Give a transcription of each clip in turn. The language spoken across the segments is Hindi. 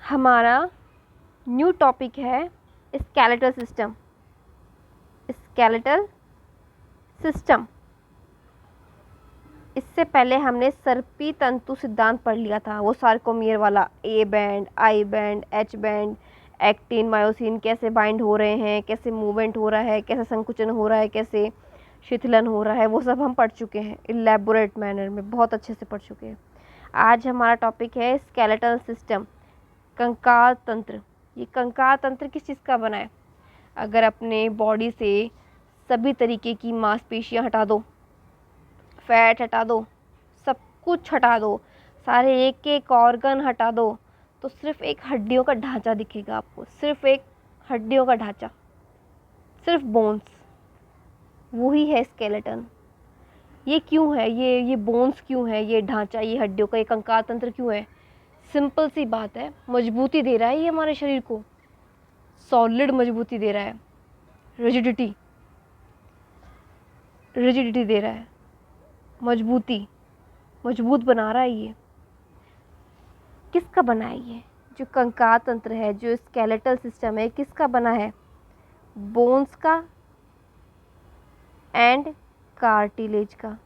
हमारा न्यू टॉपिक है स्केलेटल सिस्टम। स्केलेटल सिस्टम, इससे पहले हमने सर्पी तंतु सिद्धांत पढ़ लिया था, वो सार्कोमियर वाला, A band, I band, H band, actin, myosin कैसे बाइंड हो रहे हैं, कैसे मूवमेंट हो रहा है, कैसे संकुचन हो रहा है, कैसे शिथिलन हो रहा है, वो सब हम पढ़ चुके हैं इलेबोरेट मैनर में, बहुत अच्छे से पढ़ चुके हैं। आज हमारा टॉपिक है स्केलेटल सिस्टम, कंकाल तंत्र। ये कंकाल तंत्र किस चीज़ का बना है? अगर अपने बॉडी से सभी तरीके की मांसपेशियां हटा दो, फैट हटा दो, सब कुछ हटा दो, सारे एक एक ऑर्गन हटा दो, तो सिर्फ एक हड्डियों का ढांचा दिखेगा आपको, सिर्फ एक हड्डियों का ढांचा, सिर्फ बोन्स, वही है स्केलेटन। ये क्यों है? ये बोन्स क्यों है? ये ढांचा, ये हड्डियों का, ये कंकाल तंत्र क्यों है? सिंपल सी बात है, मजबूती दे रहा है ये हमारे शरीर को, सॉलिड मजबूती दे रहा है, रिजिडिटी दे रहा है, मजबूत बना रहा है। ये किसका बना है? ये जो कंकाल तंत्र है, जो स्केलेटल सिस्टम है, किसका बना है? बोन्स का एंड कार्टिलेज का,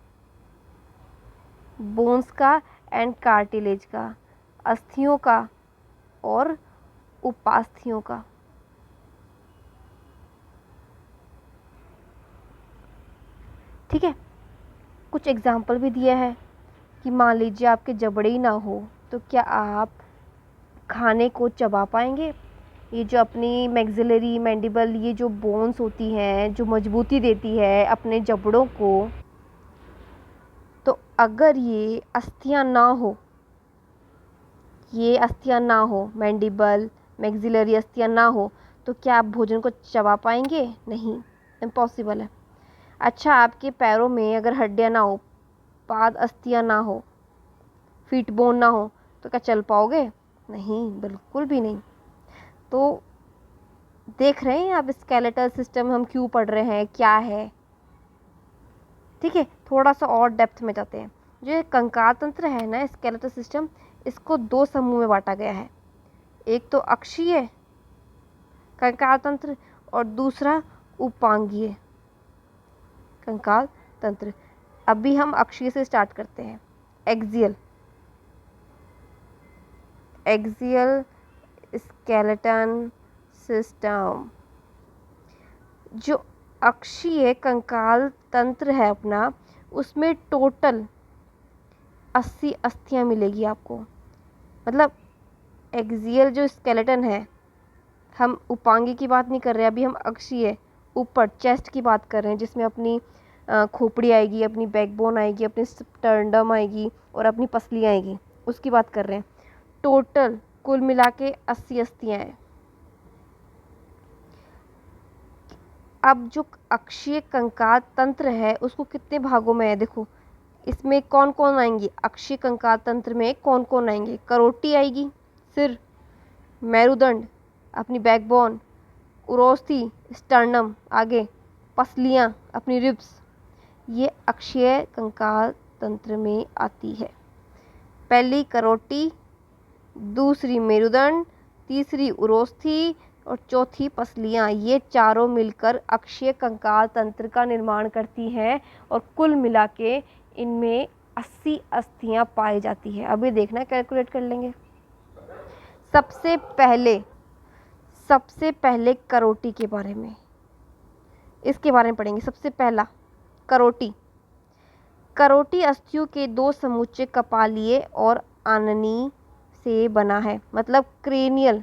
बोन्स का एंड कार्टिलेज का, अस्थियों का और उपास्थियों का। ठीक है, कुछ एग्जाम्पल भी दिया है कि मान लीजिए आपके जबड़े ही ना हो तो क्या आप खाने को चबा पाएंगे? ये जो अपनी मैक्सिलरी, मैंडिबल, ये जो बोन्स होती हैं, जो मजबूती देती है अपने जबड़ों को, तो अगर ये अस्थियां ना हो, मैंडिबल, मैक्सिलरी अस्थियां ना हो, तो क्या आप भोजन को चबा पाएंगे? नहीं, इम्पॉसिबल है। अच्छा, आपके पैरों में अगर हड्डियां ना हो, पाद अस्थियां ना हो, फीट बोन ना हो, तो क्या चल पाओगे? नहीं, बिल्कुल भी नहीं। तो देख रहे हैं आप स्केलेटल सिस्टम हम क्यों पढ़ रहे हैं, क्या है? ठीक है, थोड़ा सा और डेप्थ में जाते हैं। जो ये कंकाल तंत्र है ना, स्केलेटल सिस्टम, इसको दो समूह में बांटा गया है। एक तो अक्षीय कंकाल तंत्र और दूसरा उपांगीय कंकाल तंत्र। अभी हम अक्षीय से स्टार्ट करते हैं। Axial skeleton system. जो अक्षीय कंकाल तंत्र है अपना, उसमें टोटल 80 अस्थियां मिलेगी आपको। मतलब एक्सियल जो स्केलेटन है, हम उपांगी की बात नहीं कर रहे, अभी हम अक्षीय ऊपर चेस्ट की बात कर रहे हैं, जिसमें अपनी खोपड़ी आएगी, अपनी बैकबोन आएगी, अपनी स्टर्नम आएगी और अपनी पसली आएगी, उसकी बात कर रहे हैं। टोटल कुल मिला के 80 अस्थियां हैं। अब जो अक्षीय कंकाल तंत्र है, उसको कितने भागों में है देखो। इसमें कौन कौन आएंगे? अक्षीय कंकाल तंत्र में कौन कौन आएंगे? करोटी आएगी, सिर, मेरुदंड, अपनी बैकबोन, उरोस्थी, स्टर्नम आगे, पसलियाँ, अपनी रिब्स, ये अक्षीय कंकाल तंत्र में आती है। पहली करोटी, दूसरी मेरुदंड, तीसरी उरोस्थी और चौथी पसलियाँ, ये चारों मिलकर अक्षीय कंकाल तंत्र का निर्माण करती हैं और कुल मिला के इनमें 80 अस्थियां पाई जाती है। अभी देखना, कैलकुलेट कर लेंगे। सबसे पहले करोटी के बारे में, इसके बारे में पढ़ेंगे। सबसे पहला करोटी। करोटी अस्थियों के दो समुच्चय कपालीय और आननी से बना है, मतलब क्रेनियल।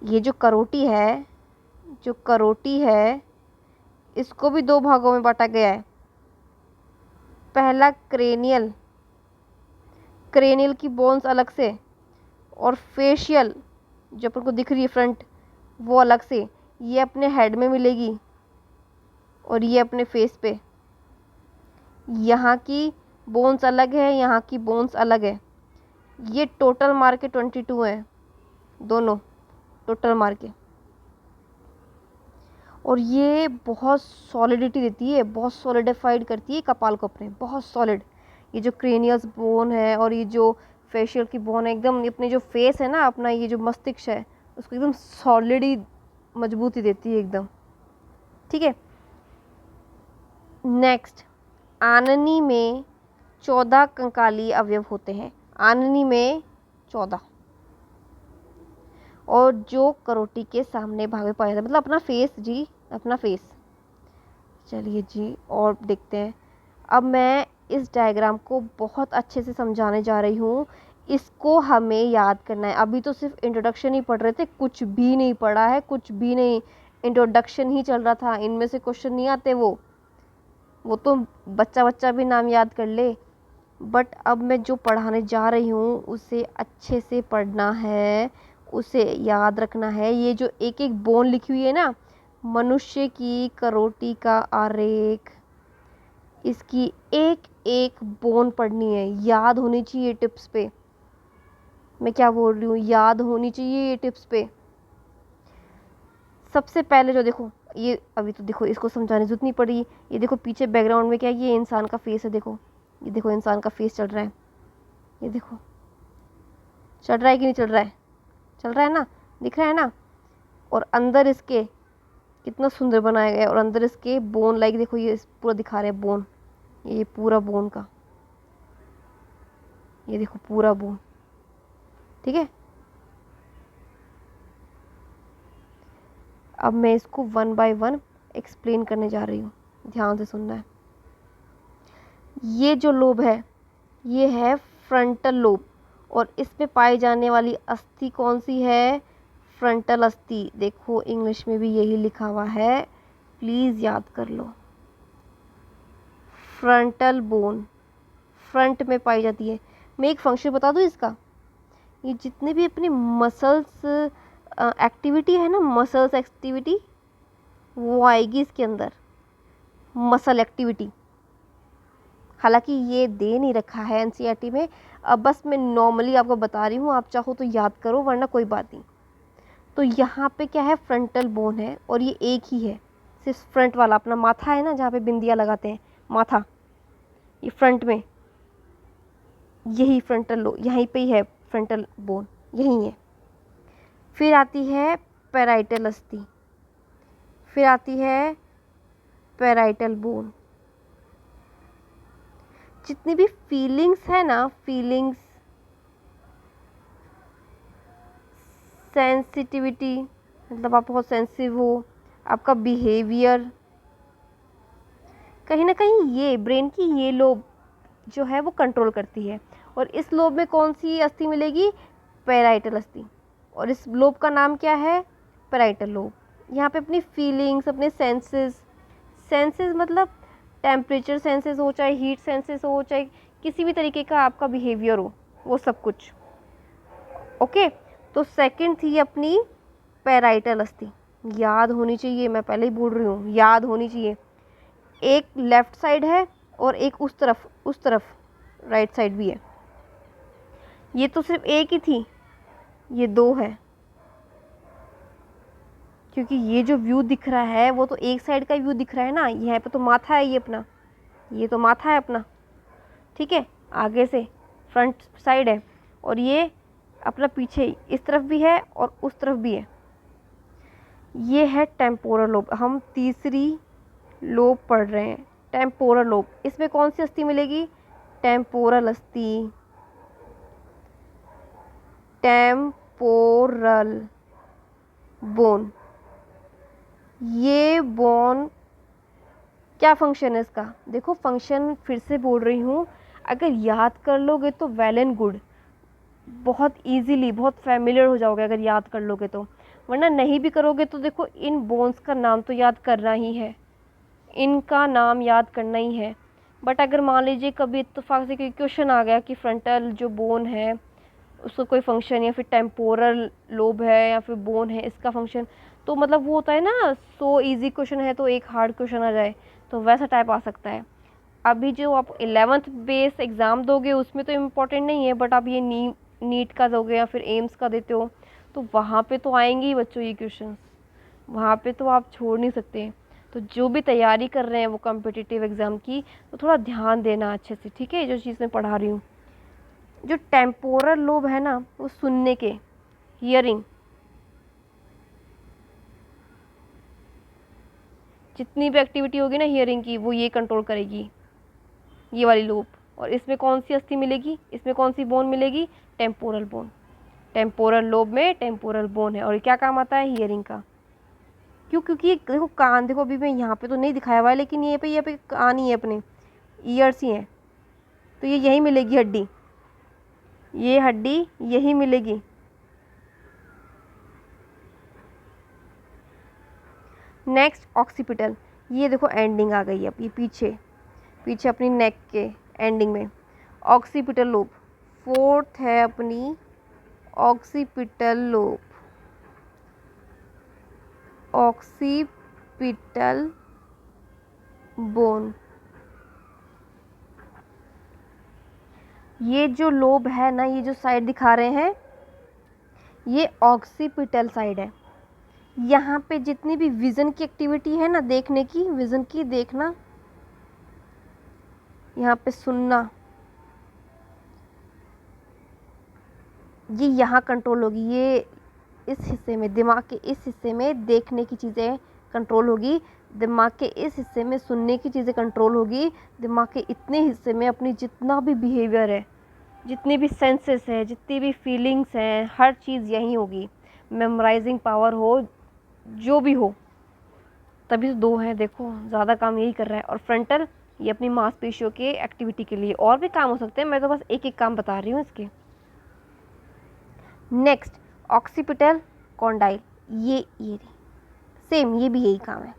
ये जो करोटी है, इसको भी दो भागों में बांटा गया है। पहला क्रेनियल की बोन्स अलग से, और फेशियल जो अपन को दिख रही है फ्रंट, वो अलग से। ये अपने हेड में मिलेगी और ये अपने फेस पे। यहाँ की बोन्स अलग है, यहाँ की बोन्स अलग है। ये टोटल मार के 22 है, दोनों टोटल मार के। और ये बहुत सॉलिडिटी देती है, बहुत सॉलिडिफाइड करती है कपाल को अपने, बहुत सॉलिड। ये जो क्रेनियस बोन है और ये जो फेशियल की बोन है, एकदम अपने जो फेस है ना, अपना ये जो मस्तिष्क है उसको एकदम सॉलिड ही मजबूती देती है एकदम। ठीक है। नेक्स्ट, आननी में 14 कंकाली अवयव होते हैं। आननी में 14, और जो करोटी के सामने भाग में पाया जाता है, मतलब अपना फेस जी, अपना फेस। चलिए जी, और देखते हैं। अब मैं इस डायग्राम को बहुत अच्छे से समझाने जा रही हूँ। इसको हमें याद करना है। अभी तो सिर्फ इंट्रोडक्शन ही पढ़ रहे थे, कुछ भी नहीं पढ़ा है, कुछ भी नहीं, इंट्रोडक्शन ही चल रहा था। इनमें से क्वेश्चन नहीं आते, वो तो बच्चा बच्चा भी नाम याद कर ले। बट अब मैं जो पढ़ाने जा रही हूँ उसे अच्छे से पढ़ना है, उसे याद रखना है। ये जो एक एक बोन लिखी हुई है ना, मनुष्य की करोटी का आरेख, इसकी एक एक बोन पढ़नी है, याद होनी चाहिए टिप्स पे। मैं क्या बोल रही हूँ, याद होनी चाहिए ये टिप्स पे। सबसे पहले जो देखो, ये अभी तो देखो इसको समझाने की जरूरत नहीं पड़ी। ये देखो पीछे बैकग्राउंड में क्या है, ये इंसान का फेस है। देखो ये देखो इंसान का फेस चल रहा है, ये देखो चल रहा है कि नहीं चल रहा है, चल रहा है ना, दिख रहा है ना। और अंदर इसके कितना सुंदर बनाया गया है, और अंदर इसके बोन लाइक देखो, ये पूरा दिखा रहे हैं बोन, ये पूरा बोन का, ये देखो पूरा बोन। ठीक है। अब मैं इसको 1 बाय 1 एक्सप्लेन करने जा रही हूँ, ध्यान से सुनना है। ये जो लोब है, ये है फ्रंटल लोब, और इसमें पाई जाने वाली अस्थि कौन सी है, फ्रंटल अस्थि। देखो इंग्लिश में भी यही लिखा हुआ है, प्लीज़ याद कर लो। फ्रंटल बोन फ्रंट में पाई जाती है। मैं एक फंक्शन बता दूँ इसका, ये जितने भी अपने मसल्स एक्टिविटी है ना, मसल्स एक्टिविटी, वो आएगी इसके अंदर, मसल एक्टिविटी। हालांकि ये दे नहीं रखा है एनसीईआरटी में, अब बस मैं नॉर्मली आपको बता रही हूँ, आप चाहो तो याद करो वरना कोई बात नहीं। तो यहाँ पे क्या है, फ्रंटल बोन है, और ये एक ही है, सिर्फ फ्रंट वाला अपना माथा है ना, जहाँ पे बिंदिया लगाते हैं, माथा, ये फ्रंट में, यही फ्रंटल लो, यहीं पे ही है फ्रंटल बोन, यही है। फिर आती है पैराइटल अस्थि, फिर आती है पैराइटल बोन। जितनी भी फीलिंग्स है ना, फीलिंग्स, सेंसिटिविटी, मतलब आप बहुत सेंसिटिव हो, आपका बिहेवियर, कहीं ना कहीं ये ब्रेन की ये लोब जो है वो कंट्रोल करती है। और इस लोब में कौन सी अस्थि मिलेगी, पैराइटल अस्थि। और इस लोब का नाम क्या है, पैराइटल लोब। यहाँ पे अपनी फीलिंग्स, अपने सेंसेस, सेंसेस मतलब टेम्परेचर सेंसेस हो, चाहे हीट सेंसेस हो, चाहे किसी भी तरीके का आपका बिहेवियर हो, वो सब कुछ। ओके, तो सेकंड थी अपनी पैराइटल अस्थि, याद होनी चाहिए, मैं पहले ही बोल रही हूँ, याद होनी चाहिए। एक लेफ्ट साइड है और एक उस तरफ राइट साइड भी है। ये तो सिर्फ एक ही थी, ये दो है, क्योंकि ये जो व्यू दिख रहा है वो तो एक साइड का व्यू दिख रहा है ना। यहाँ पे तो माथा है, ये अपना, ये तो माथा है अपना। ठीक है, आगे से फ्रंट साइड है, और ये अपना पीछे इस तरफ भी है और उस तरफ भी है। ये है टेम्पोरल लोब। हम तीसरी लोब पढ़ रहे हैं, टेम्पोरल लोब। इसमें कौन सी अस्थि मिलेगी, टेम्पोरल अस्थि, टेम्पोरल बोन। ये बोन क्या फंक्शन है इसका, देखो फंक्शन फिर से बोल रही हूँ, अगर याद कर लोगे तो वेल एंड गुड, बहुत इजीली, बहुत फैमिलियर हो जाओगे अगर याद कर लोगे तो। वरना नहीं भी करोगे तो देखो, इन बोन्स का नाम तो याद करना ही है, इनका नाम याद करना ही है। बट अगर मान लीजिए कभी इत्तेफाक से कोई क्वेश्चन आ गया कि फ्रंटल जो बोन है उसका कोई फंक्शन, या फिर टेम्पोरल लोब है या फिर बोन है इसका फंक्शन, तो मतलब वो होता है ना, सो इजी क्वेश्चन है तो एक हार्ड क्वेश्चन आ जाए, तो वैसा टाइप आ सकता है। अभी जो आप 11th बेस एग्ज़ाम दोगे उसमें तो इम्पोर्टेंट नहीं है, बट आप ये नीट का दोगे या फिर एम्स का देते हो तो वहाँ पे तो आएंगे ही बच्चों ये क्वेश्चन, वहाँ पे तो आप छोड़ नहीं सकते। तो जो भी तैयारी कर रहे हैं वो कॉम्पिटिटिव एग्ज़ाम की, तो थोड़ा ध्यान देना अच्छे से, ठीक है, जो चीज़ मैं पढ़ा रही हूँ। जो टेम्पोरल लोब है ना, वो सुनने के, हियरिंग, जितनी भी एक्टिविटी होगी ना हियरिंग की, वो ये कंट्रोल करेगी, ये वाली लोब। और इसमें कौन सी अस्थि मिलेगी, इसमें कौन सी बोन मिलेगी, टेम्पोरल बोन। टेम्पोरल लोब में टेम्पोरल बोन है, और ये क्या काम आता है, हियरिंग का। क्यों, क्योंकि ये देखो कान, देखो अभी मैं यहाँ पे तो नहीं दिखाया हुआ है, लेकिन ये पे कान ही है, अपने ईयर्स ही हैं, तो ये यही मिलेगी हड्डी, ये हड्डी यही मिलेगी। नेक्स्ट ऑक्सीपिटल, ये देखो एंडिंग आ गई है, अब ये पीछे पीछे अपनी नेक के एंडिंग में ऑक्सीपिटल लोब। फोर्थ है अपनी ऑक्सीपिटल लोब, ऑक्सीपिटल बोन। ये जो लोब है ना, ये जो साइड दिखा रहे हैं, ये ऑक्सीपिटल साइड है। यहाँ पे जितनी भी विज़न की एक्टिविटी है ना, देखने की, विज़न की, देखना, यहाँ पे सुनना, ये यहाँ कंट्रोल होगी। ये इस हिस्से में, दिमाग के इस हिस्से में देखने की चीज़ें कंट्रोल होगी, दिमाग के इस हिस्से में सुनने की चीज़ें कंट्रोल होगी, दिमाग के इतने हिस्से में अपनी जितना भी बिहेवियर है, जितनी भी सेंसेस है, जितनी भी फीलिंग्स हैं, हर चीज़ यहीं होगी। मेमोराइजिंग पावर हो, जो भी हो, तभी तो दो हैं, देखो ज़्यादा काम यही कर रहा है। और फ्रंटल, ये अपनी मांसपेशियों के एक्टिविटी के लिए, और भी काम हो सकते हैं, मैं तो बस एक एक काम बता रही हूँ इसके। नेक्स्ट ऑक्सीपिटल कॉन्डाइल, ये सेम, ये भी यही काम है।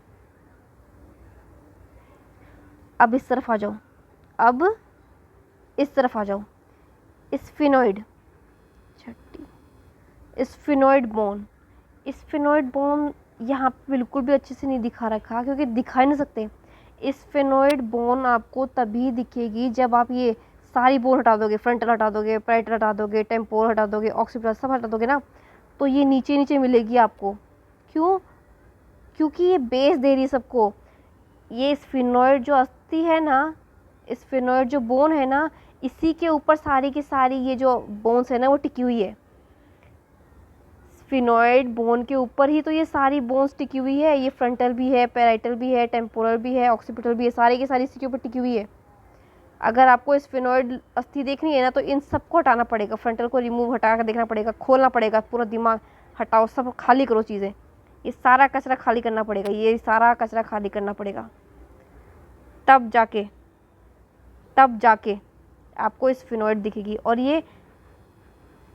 अब इस तरफ आ जाओ, अब इस तरफ आ जाओ, sphenoid, sphenoid bone. Sphenoid bone यहाँ पे बिल्कुल भी अच्छे से नहीं दिखा रखा, क्योंकि दिखा ही नहीं सकते। स्फिनोइड बोन आपको तभी दिखेगी जब आप ये सारी बोन हटा दोगे, फ्रंटल हटा दोगे, पैराइटल हटा दोगे, टेम्पोरल हटा दोगे, ऑक्सीपिटल सब हटा दोगे ना, तो ये नीचे नीचे मिलेगी आपको। क्यों, क्योंकि ये बेस दे रही है सबको। ये स्फिनोइड जो अस्थि है ना, स्फिनोइड जो बोन है ना, इसी के ऊपर सारी की सारी ये जो बोन्स है ना, वो टिकी हुई है। स्फिनोइड बोन के ऊपर ही तो ये सारी बोन्स टिकी हुई है। ये फ्रंटल भी है, पैराइटल भी है, टेम्पोरल भी है, ऑक्सीपिटल भी है, सारी की सारी इसी के ऊपर टिकी हुई है। अगर आपको स्फिनोइड अस्थि देखनी है ना, तो इन सबको हटाना पड़ेगा, फ्रंटल को रिमूव हटा कर देखना पड़ेगा, खोलना पड़ेगा, पूरा दिमाग हटाओ, सब खाली करो चीज़ें, ये सारा कचरा खाली करना पड़ेगा, ये सारा कचरा खाली करना पड़ेगा, तब जाके आपको स्फिनोइड दिखेगी। और ये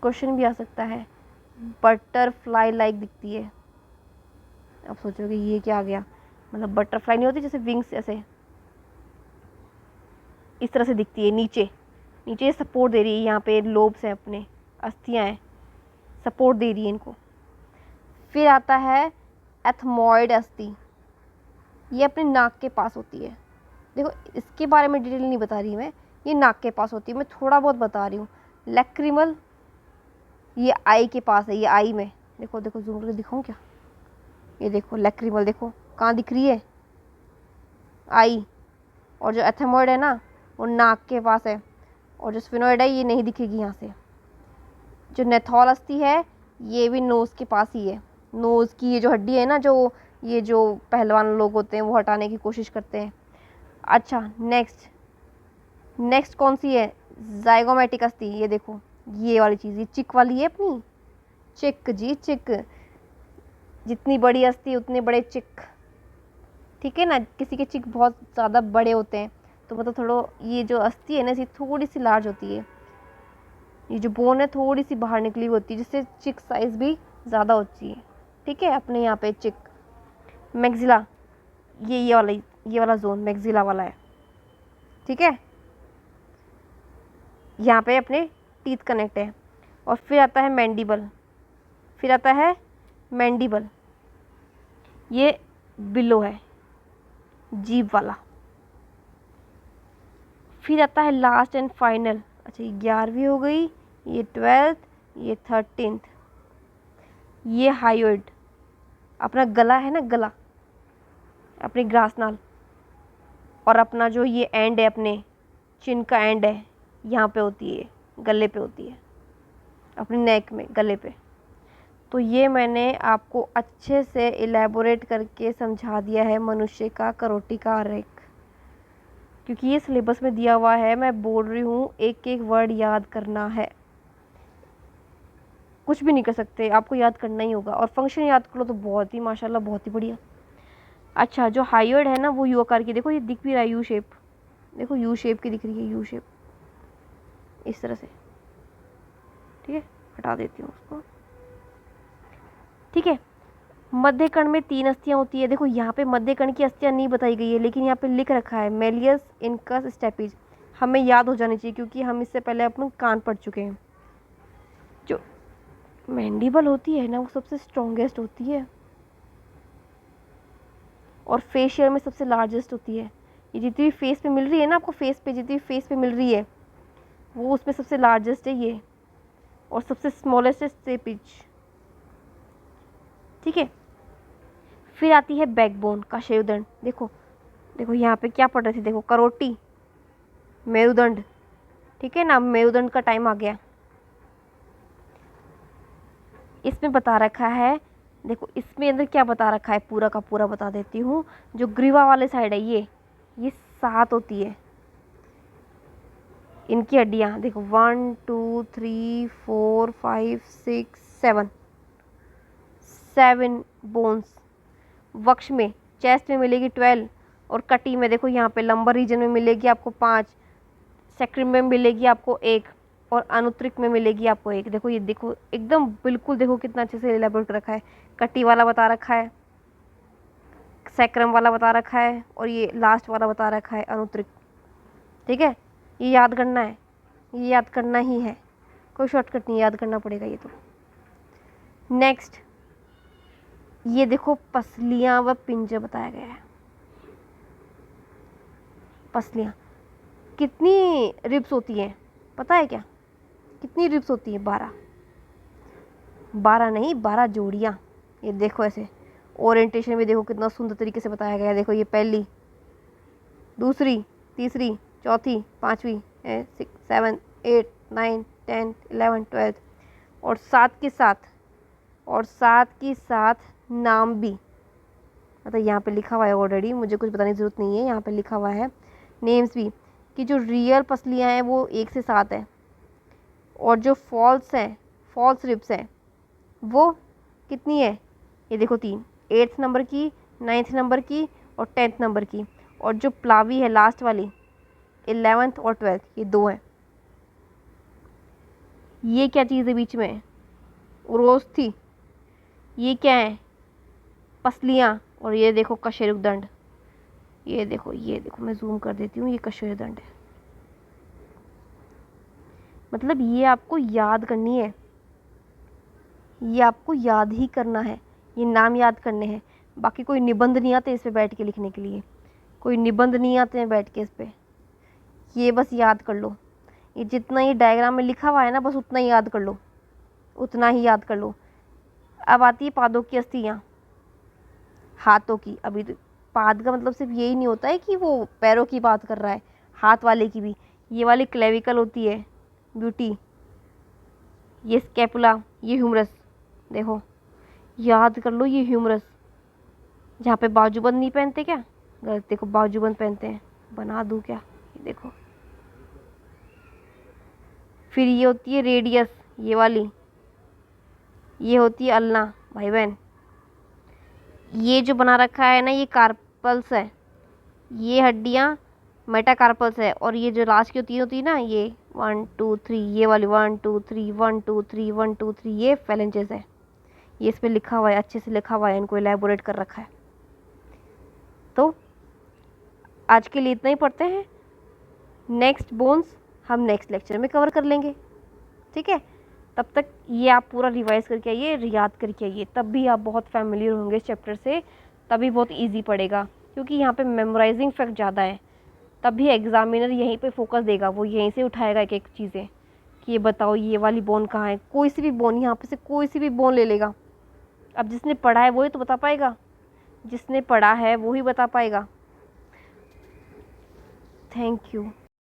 क्वेश्चन भी आ सकता है, बटरफ्लाई लाइक दिखती है। आप सोचोगे ये क्या आ गया, मतलब बटरफ्लाई नहीं होती जैसे विंग्स, ऐसे इस तरह से दिखती है, नीचे नीचे सपोर्ट दे रही है, यहाँ पे लोब्स हैं, अपने अस्थियाँ हैं, सपोर्ट दे रही है इनको। फिर आता है एथमॉइड अस्थि, ये अपने नाक के पास होती है। देखो इसके बारे में डिटेल नहीं बता रही मैं, ये नाक के पास होती है, मैं थोड़ा बहुत बता रही हूँ। लैक्रिमल, ये आई के पास है, ये आई में, देखो देखो जूम करके दिखाऊँ क्या, ये देखो लैक्रिमल, देखो कहाँ दिख रही है, आई। और जो एथमॉइड है ना, वो नाक के पास है, और जो स्फिनोइड है ये नहीं दिखेगी यहाँ से। जो नेथॉल अस्थि है, ये भी नोज़ के पास ही है, नोज़ की ये जो हड्डी है ना, जो ये जो पहलवान लोग होते हैं वो हटाने की कोशिश करते हैं। अच्छा नेक्स्ट कौन सी है, जाइगोमेटिक अस्थि, ये देखो ये वाली चीज़, ये चिक वाली है अपनी, चिक जी चिक, जितनी बड़ी अस्थि उतने बड़े चिक, ठीक है ना। किसी के चिक बहुत ज़्यादा बड़े होते हैं, तो मतलब थोड़ा ये जो अस्थि है ना, इसी थोड़ी सी लार्ज होती है, ये जो बोन है थोड़ी सी बाहर निकली होती है, जिससे चिक साइज़ भी ज़्यादा होती है, ठीक है। अपने यहाँ पे चिक, मैक्सिला, ये वाला जोन मैक्सिला वाला है, ठीक है, यहाँ पे अपने टीथ कनेक्ट है। और फिर आता है मैंडिबल, ये बिलो है, जीभ वाला। फिर आता है लास्ट एंड फाइनल, अच्छा ये 11वीं हो गई, ये 12th, ये 13th, ये हायोइड, अपना गला है ना, गला, अपनी ग्रासनाल, और अपना जो ये एंड है, अपने चिन का एंड है, यहाँ पे होती है गले पे होती है, अपनी नेक में, गले पे। तो ये मैंने आपको अच्छे से इलेबोरेट करके समझा दिया है मनुष्य का करोटी का आरेख, क्योंकि ये सिलेबस में दिया हुआ है। मैं बोल रही हूँ एक एक वर्ड याद करना है, कुछ भी नहीं कर सकते, आपको याद करना ही होगा। और फंक्शन याद कर लो तो बहुत ही माशाल्लाह, बहुत ही बढ़िया। अच्छा, जो हाइयोइड है ना वो यू आकार की, देखो ये दिख भी रहा है यू शेप, देखो यू शेप की दिख रही है, यू शेप इस तरह से, ठीक है। हटा देती हूँ उसको, ठीक है। मध्य कण में 3 अस्थियां होती है, देखो यहाँ पे मध्य कण की अस्थियां नहीं बताई गई है, लेकिन यहाँ पे लिख रखा है मेलियस इनकस स्टेपिज, हमें याद हो जानी चाहिए क्योंकि हम इससे पहले अपन कान पढ़ चुके हैं। जो मैंडिबल होती है ना वो सबसे स्ट्रॉन्गेस्ट होती है और फेशियल में सबसे लार्जेस्ट होती है। ये जितनी भी फेस पे मिल रही है ना आपको, फेस पे जितनी भी फेस पे मिल रही है वो उसमें सबसे लार्जेस्ट है ये, और सबसे स्मॉलेस्ट है स्टेपिज, ठीक है। फिर आती है बैकबोन का शेवदंड, देखो देखो यहाँ पे क्या पढ़ रहे थे, देखो करोटी, मेरुदंड, ठीक है ना। मेरुदंड का टाइम आ गया। इसमें बता रखा है, देखो इसमें अंदर क्या बता रखा है, पूरा का पूरा बता देती हूँ। जो ग्रीवा वाले साइड है ये 7 होती है इनकी हड्डियाँ, देखो 1 2 3 4 5 6 7 बोन्स। वक्ष में, चेस्ट में मिलेगी 12, और कटी में देखो यहाँ पे लंबर रीजन में मिलेगी आपको 5, सेक्रिम में मिलेगी आपको 1, और अनुत्रिक में मिलेगी आपको 1। देखो ये देखो एकदम बिल्कुल, देखो कितना अच्छे से इलेबोरेट रखा है। कटी वाला बता रखा है, सेक्रम वाला बता रखा है, और ये लास्ट वाला बता रखा है अनुत्रिक, ठीक है। ये याद करना है, ये याद करना ही है, कोई शॉर्टकट नहीं, याद करना पड़ेगा ये तो। नेक्स्ट ये देखो पसलियाँ व पिंजर बताया गया है। पसलियाँ कितनी रिब्स होती हैं पता है क्या, कितनी रिब्स होती हैं? 12, 12 नहीं 12 जोड़ियाँ। ये देखो ऐसे ओरिएंटेशन में देखो कितना सुंदर तरीके से बताया गया है। देखो ये पहली, दूसरी, तीसरी, चौथी, पाँचवीं, 6 7 8 9 10 11 12, और साथ के साथ नाम भी, मतलब यहाँ पे लिखा हुआ है ऑलरेडी, मुझे कुछ बताने की ज़रूरत नहीं है, यहाँ पे लिखा हुआ है नेम्स भी, कि जो रियल पसलियाँ हैं वो 1 से 7 है, और जो फॉल्स हैं, फॉल्स रिब्स हैं वो कितनी है? ये देखो 3, 8th नंबर की, 9th नंबर की, और 10th नंबर की, और जो प्लावी है लास्ट वाली 11th और 12th, ये 2 है। ये क्या चीज़ है बीच में? उरोस्थी। ये क्या है? पसलियाँ। और ये देखो कशेरुकदंड, ये देखो मैं जूम कर देती हूँ, ये कशेरुकदंड है। मतलब ये आपको याद करनी है, ये आपको याद ही करना है, ये नाम याद करने हैं। बाकी कोई निबंध नहीं आते इस पे बैठ के लिखने के लिए, कोई निबंध नहीं आते हैं बैठ के इस पे, ये बस याद कर लो। ये जितना ये डायग्राम में लिखा हुआ है ना बस उतना ही याद कर लो, उतना ही याद कर लो। अब आती है पादों की अस्थियाँ, हाथों की। अभी तो पाद का मतलब सिर्फ यही नहीं होता है कि वो पैरों की बात कर रहा है, हाथ वाले की भी। ये वाली क्लेविकल होती है, ब्यूटी, ये स्कैपुला, ये ह्यूमरस, देखो याद कर लो, ये ह्यूमरस जहाँ पे बाजूबंद नहीं पहनते क्या, गलत, देखो बाजूबंद पहनते हैं, बना दूँ क्या, ये देखो। फिर ये होती है रेडियस, ये वाली, ये होती है अल्ना, भाई बहन। ये जो बना रखा है ना ये कार्पल्स है, ये हड्डियाँ मेटाकार्पल्स है, और ये जो लास्ट की होती है ना ये 1 2 3, ये वाली 1 2 3 1 2 3 1 2 3, ये फेलेंजेस है। ये इस पर लिखा हुआ है, अच्छे से लिखा हुआ है, इनको एलैबोरेट कर रखा है। तो आज के लिए इतना ही पढ़ते हैं, नेक्स्ट बोन्स हम नेक्स्ट लेक्चर में कवर कर लेंगे, ठीक है। तब तक ये आप पूरा रिवाइज करके आइए, याद करके आइए, तब भी आप बहुत फैमिलियर होंगे इस चैप्टर से, तभी बहुत इजी पड़ेगा, क्योंकि यहाँ पे मेमोराइजिंग फैक्ट ज़्यादा है। तभी एग्जामिनर यहीं पे फोकस देगा, वो यहीं से उठाएगा एक एक चीज़ें कि ये बताओ ये वाली बोन कहाँ है। कोई सी भी बोन, यहाँ पे से कोई सी भी बोन ले लेगा। अब जिसने पढ़ा है वही तो बता पाएगा, जिसने पढ़ा है वो ही बता पाएगा। Thank you.